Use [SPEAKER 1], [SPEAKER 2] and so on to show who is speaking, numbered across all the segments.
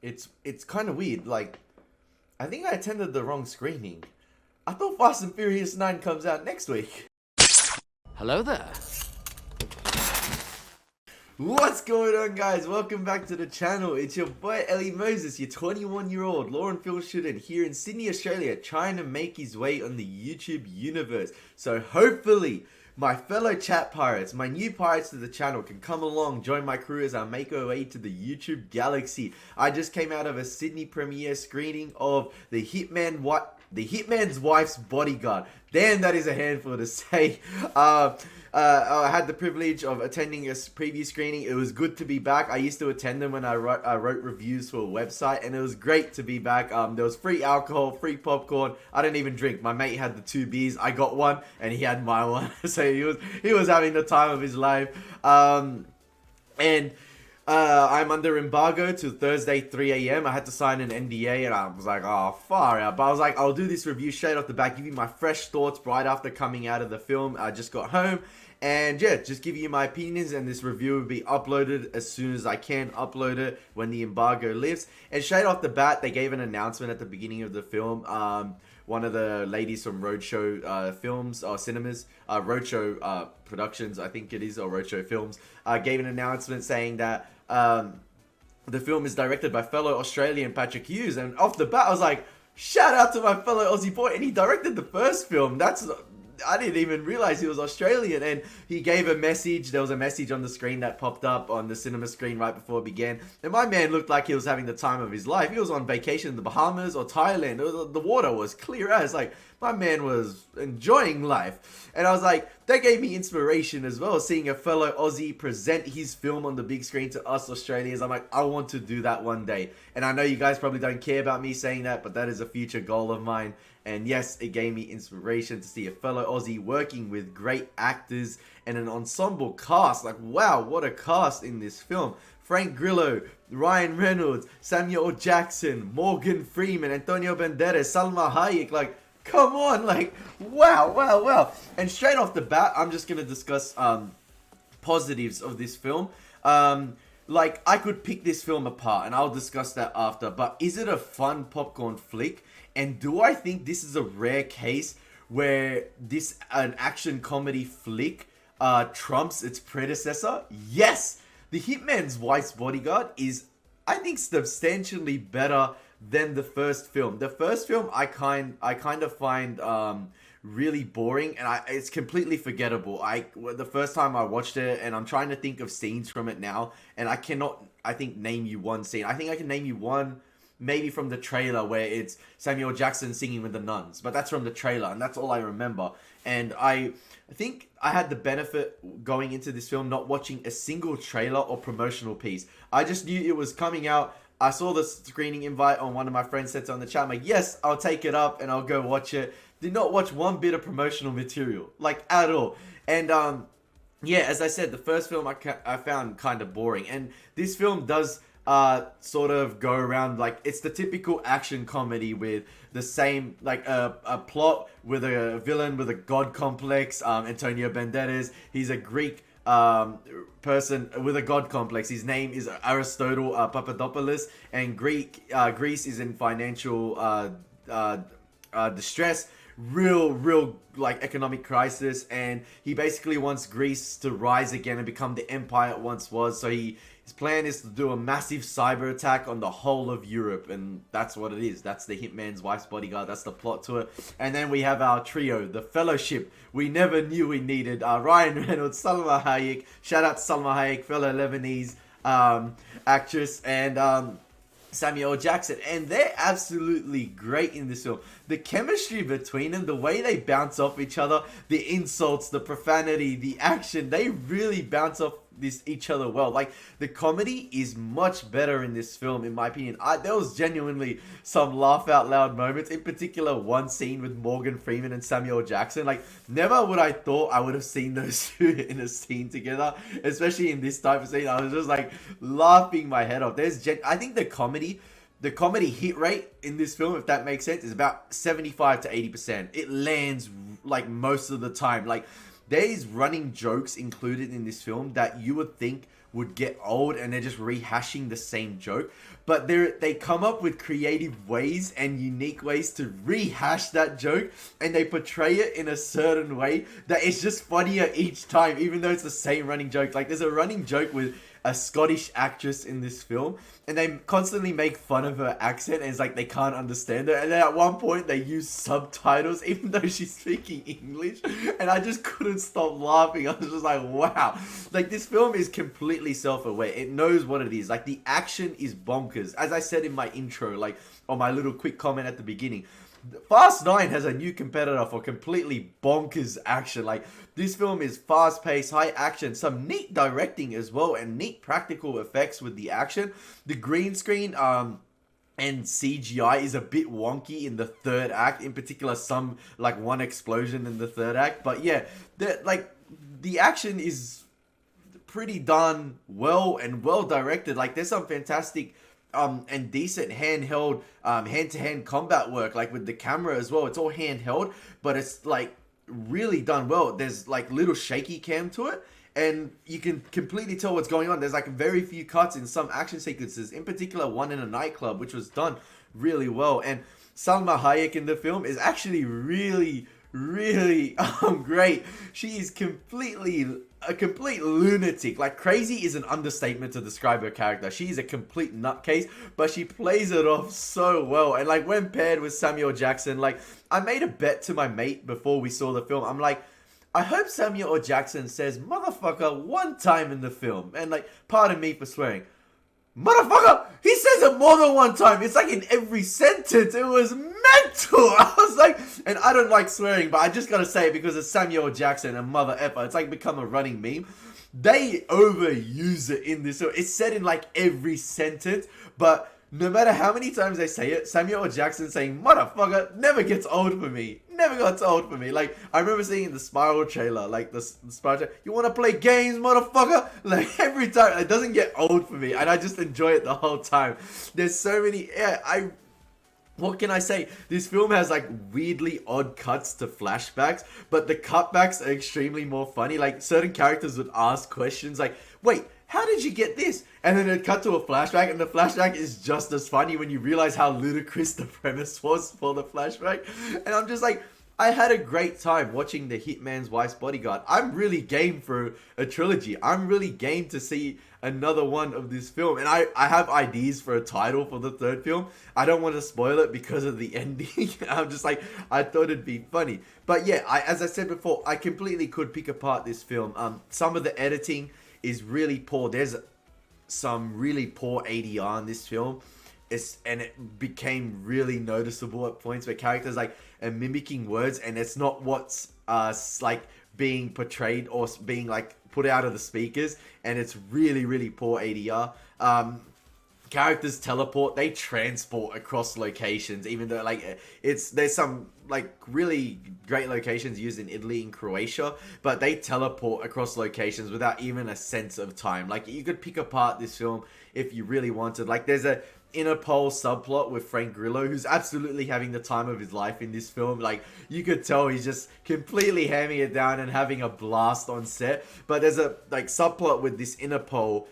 [SPEAKER 1] it's kind of weird. Like, I think I attended the wrong screening. I thought Fast and Furious 9 comes out next week.
[SPEAKER 2] Hello there.
[SPEAKER 1] What's going on, guys? Welcome back to the channel. It's your boy Elie Moses, your 21-year-old law and film student here in Sydney, Australia, trying to make his way on the YouTube universe. So hopefully, my fellow chat pirates, my new pirates to the channel, can come along, join my crew as I make our way to the YouTube galaxy. I just came out of a Sydney premiere screening of the Hitman's Wife's Bodyguard. Damn, that is a handful to say. I had the privilege of attending a preview screening. It was good to be back. I used to attend them when I wrote reviews for a website, and it was great to be back. There was free alcohol, free popcorn. I didn't even drink. My mate had the 2 beers. I got one, and he had my one. So he was having the time of his life. I'm under embargo till Thursday 3 a.m. I had to sign an NDA, and I was like, oh, far out. But I was like, I'll do this review straight off the bat, give you my fresh thoughts right after coming out of the film. I just got home, and yeah, just give you my opinions, and this review will be uploaded as soon as I can upload it when the embargo lifts. And straight off the bat, they gave an announcement at the beginning of the film. One of the ladies from Roadshow Films or Cinemas, Roadshow Productions, I think it is, or Roadshow Films, gave an announcement saying that the film is directed by fellow Australian Patrick Hughes. And off the bat, I was like, shout out to my fellow Aussie boy, and he directed the first film. I didn't even realize he was Australian. And he gave a message. There was a message on the screen that popped up on the cinema screen right before it began. And my man looked like he was having the time of his life. He was on vacation in the Bahamas or Thailand. The water was clear as. Like, my man was enjoying life. And I was like, that gave me inspiration as well, seeing a fellow Aussie present his film on the big screen to us Australians. I'm like, I want to do that one day. And I know you guys probably don't care about me saying that, but that is a future goal of mine. And yes, it gave me inspiration to see a fellow Aussie working with great actors and an ensemble cast. Like, wow, what a cast in this film. Frank Grillo, Ryan Reynolds, Samuel Jackson, Morgan Freeman, Antonio Banderas, Salma Hayek. Like, come on, like, wow. And straight off the bat, I'm just going to discuss positives of this film. Like, I could pick this film apart, and I'll discuss that after. But is it a fun popcorn flick? And do I think this is a rare case where an action comedy flick trumps its predecessor? Yes! The Hitman's Wife's Bodyguard is, I think, substantially better than the first film. The first film I kind of find really boring, and it's completely forgettable. The first time I watched it, and I'm trying to think of scenes from it now, and I cannot, I think, name you one scene. I think I can name you one, maybe from the trailer, where it's Samuel Jackson singing with the nuns, but that's from the trailer, and that's all I remember. And I think I had the benefit going into this film not watching a single trailer or promotional piece. I just knew it was coming out. I saw the screening invite on one of my friends' sets on the chat. I'm like, yes, I'll take it up and I'll go watch it. Did not watch one bit of promotional material, like, at all. And yeah, as I said, the first film I found kind of boring, and this film does sort of go around, like, it's the typical action comedy with the same, like, a plot with a villain with a god complex. Antonio Banderas, he's a Greek person with a god complex. His name is Aristotle Papadopoulos, and Greece is in financial distress, real like economic crisis, and he basically wants Greece to rise again and become the empire it once was. So his plan is to do a massive cyber attack on the whole of Europe, and that's what it is. That's the Hitman's Wife's Bodyguard. That's the plot to it. And then we have our trio, the Fellowship we never knew we needed. Ryan Reynolds, Salma Hayek. Shout out to Salma Hayek, fellow Lebanese actress, and Samuel Jackson, and they're absolutely great in this film. The chemistry between them, the way they bounce off each other, the insults, the profanity, the action, they really bounce off each other well. Like, the comedy is much better in this film, in my opinion. There was genuinely some laugh out loud moments, in particular one scene with Morgan Freeman and Samuel Jackson. Like, never would I thought I would have seen those two in a scene together, especially in this type of scene. I was just like laughing my head off. I think the comedy hit rate in this film, if that makes sense, is about 75 to 80%. It lands like most of the time. Like, there's running jokes included in this film that you would think would get old and they're just rehashing the same joke. But they come up with creative ways and unique ways to rehash that joke, and they portray it in a certain way that it's just funnier each time, even though it's the same running joke. Like, there's a running joke with a Scottish actress in this film, and they constantly make fun of her accent, and it's like they can't understand her. And then at one point they use subtitles even though she's speaking English, and I just couldn't stop laughing. I was just like, wow. Like, this film is completely self-aware. It knows what it is. Like, the action is bonkers. As I said in my intro, like, on my little quick comment at the beginning, Fast 9 has a new competitor for completely bonkers action. Like, this film is fast-paced, high action, some neat directing as well, and neat practical effects with the action. The green screen and CGI is a bit wonky in the third act. In particular, some, like, one explosion in the third act. But yeah, the action is pretty done well and well directed. Like, there's some fantastic and decent handheld, hand-to-hand combat work, like with the camera as well. It's all handheld, but it's like really done well. There's like little shaky cam to it, and you can completely tell what's going on. There's like very few cuts in some action sequences, in particular one in a nightclub, which was done really well. And Salma Hayek in the film is actually really great. She is a complete lunatic. Like, crazy is an understatement to describe her character. She's a complete nutcase, but she plays it off so well. And like, when paired with Samuel Jackson, like, I made a bet to my mate before we saw the film. I'm like, I hope Samuel Jackson says motherfucker one time in the film. And like, pardon me for swearing, motherfucker, he says it more than one time. It's like in every sentence. It was mental. I was like, and I don't like swearing, but I just gotta say it because it's Samuel Jackson and mother effer. It's like become a running meme. They overuse it in this. It's said in like every sentence, but no matter how many times they say it, Samuel Jackson saying motherfucker never gets old for me. Never got old for me. Like, I remember seeing the Spiral trailer, like the Spiral trailer, you want to play games, motherfucker? Like, every time, it doesn't get old for me, and I just enjoy it the whole time. There's so many, what can I say? This film has like weirdly odd cuts to flashbacks, but the cutbacks are extremely more funny. Like, certain characters would ask questions like, wait, how did you get this? And then it cut to a flashback, and the flashback is just as funny when you realize how ludicrous the premise was for the flashback. And I'm just like, I had a great time watching The Hitman's Wife's Bodyguard. I'm really game for a trilogy. I'm really game to see another one of this film. And I have ideas for a title for the third film. I don't want to spoil it because of the ending. I'm just like, I thought it'd be funny. But yeah, as I said before, I completely could pick apart this film. Some of the editing is really poor. There's some really poor ADR in this film. And it became really noticeable at points where characters like are mimicking words, and it's not what's like being portrayed or being like put out of the speakers, and it's really poor ADR. Characters teleport, they transport across locations, even though like there's some like really great locations used in Italy and Croatia, but they teleport across locations without even a sense of time. Like, you could pick apart this film if you really wanted. Like, there's a Interpol subplot with Frank Grillo, who's absolutely having the time of his life in this film. Like, you could tell he's just completely hamming it down and having a blast on set. But there's a like subplot with this Interpol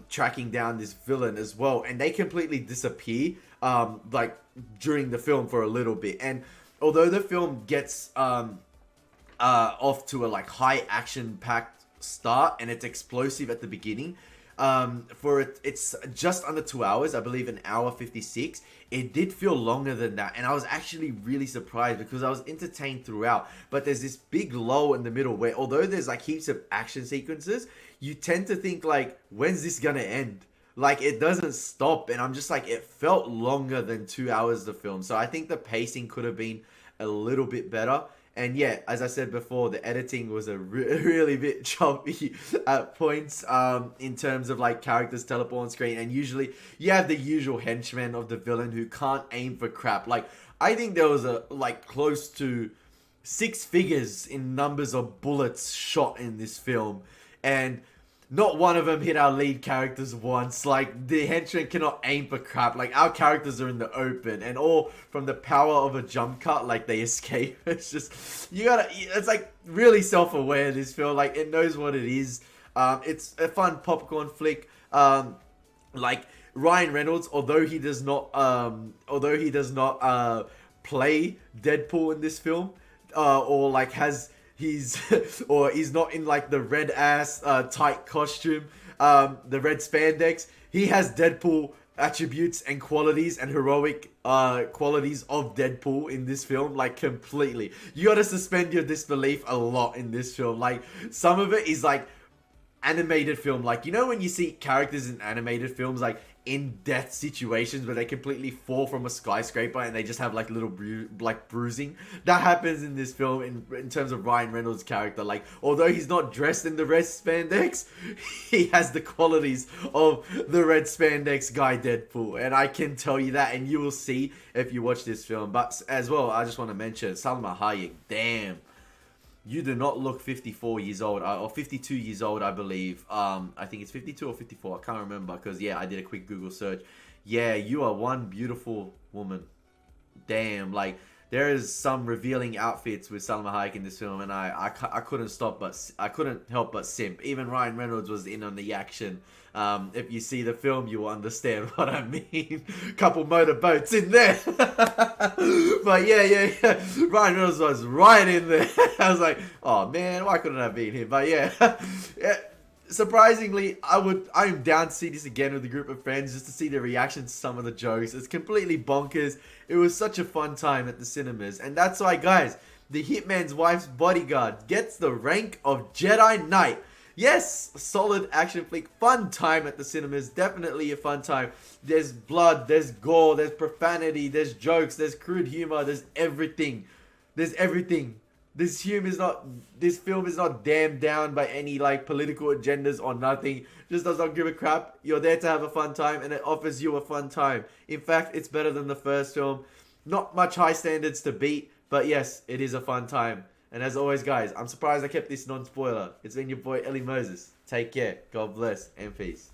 [SPEAKER 1] tracking down this villain as well, and they completely disappear like during the film for a little bit. And although the film gets off to a like high action packed start and it's explosive at the beginning, it's just under 2 hours, I believe an hour 56. It did feel longer than that, and I was actually really surprised because I was entertained throughout. But there's this big lull in the middle where, although there's like heaps of action sequences, you tend to think like, when's this gonna end? Like, it doesn't stop, and I'm just like, it felt longer than 2 hours of film. So I think the pacing could have been a little bit better. And yeah, as I said before, the editing was a really bit choppy at points in terms of like characters teleport on screen. And usually you have the usual henchmen of the villain who can't aim for crap. Like, I think there was like close to 6 figures in numbers of bullets shot in this film. And not one of them hit our lead characters once. Like, the henchmen cannot aim for crap. Like, our characters are in the open, and all from the power of a jump cut, like, they escape. It's just, it's like really self-aware, this film. Like, it knows what it is. It's a fun popcorn flick. Like Ryan Reynolds, although he does not play Deadpool in this film, or like has he's or he's not in like the red ass tight costume, the red spandex. He has Deadpool attributes and qualities and heroic qualities of Deadpool in this film, like completely. You gotta suspend your disbelief a lot in this film. Like some of it is like animated film, like you know when you see characters in animated films like in death situations where they completely fall from a skyscraper and they just have like little bruising. That happens in this film in terms of Ryan Reynolds' character. Like although he's not dressed in the red spandex, he has the qualities of the red spandex guy Deadpool, and I can tell you that, and you will see if you watch this film. But as well, I just want to mention Salma Hayek. Damn, you do not look 54 years old, or 52 years old, I believe. I think it's 52 or 54. I can't remember because, yeah, I did a quick Google search. Yeah, you are one beautiful woman. Damn, like, there is some revealing outfits with Salma Hayek in this film, and I couldn't help but simp. Even Ryan Reynolds was in on the action. If you see the film, you will understand what I mean. Couple motorboats in there. But yeah. Ryan Reynolds was right in there. I was like, oh man, why couldn't I beat him? But yeah. Surprisingly, I'm down to see this again with a group of friends just to see the reaction to some of the jokes. It's completely bonkers. It was such a fun time at the cinemas. And that's why, guys, the Hitman's Wife's Bodyguard gets the rank of Jedi Knight. Yes, solid action flick, fun time at the cinemas, definitely a fun time. There's blood, there's gore, there's profanity, there's jokes, there's crude humor, there's everything. There's everything. This film is not damned down by any like political agendas or nothing. Just does not give a crap. You're there to have a fun time, and it offers you a fun time. In fact, it's better than the first film. Not much high standards to beat, but yes, it is a fun time. And as always, guys, I'm surprised I kept this non-spoiler. It's been your boy, Elie Moses. Take care. God bless and peace.